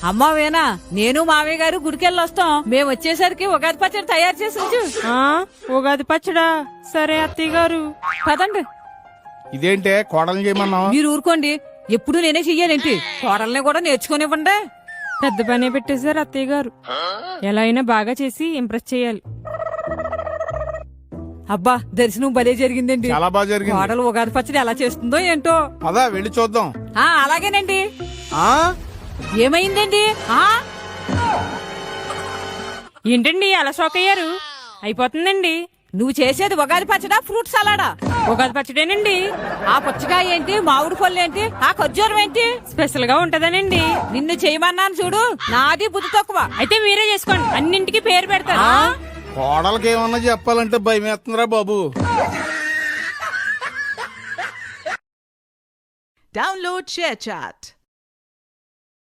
అమ్మావేనా నేను మావయ్య గారు గుడికెళ్ళి వస్తాం. మేము వచ్చేసరికి ఉగాది పచ్చడి తయారు చేసి ఉంచు. ఉగాది పచ్చడా? సరే అత్తయ్య గారు. పదండి. ఇదేంటే కోడలు చేయమన్నావు? మీరు ఊరుకోండి, ఎప్పుడు నేనే చెయ్యాలేంటి? కోడల్ని కూడా నేర్చుకోనివ్వండి. పెద్ద పనే పెట్టేశారు అత్తయ్య గారు. ఎలా అయినా బాగా చేసి ఇంప్రెస్ చేయాలి. అబ్బా, దర్శనం భలే జరిగిందండి. చాలా బాగా జరిగింది. కోడలు ఉగాది పచ్చడి ఎలా చేస్తుందో ఏంటో. పదా వెళ్ళి చూద్దాం. అలాగేనండి. ఆ ఏమైందండి? ఏంటండి అలా షాక్ అయ్యారు? అయిపోతుందండి. నువ్వు చేసేది ఉగాది పచ్చడా, ఫ్రూట్ సలాడా? ఉగాది పచ్చడేనండి. ఆ పుచ్చకాయ ఏంటి, మామిడి పళ్ళు ఏంటి, ఆ ఖర్జూరం ఏంటి? స్పెషల్ గా ఉంటదనండి. నిన్ను చేయమన్నాను చూడు, నాది బుద్ధి తక్కువ. అయితే మీరే చేసుకోండి, అన్నింటికి పేరు పెడతారు. కోడలకి ఏమన్నా చెప్పాలంటే భయం వేస్తుందిరా బాబు. Download ShareChat.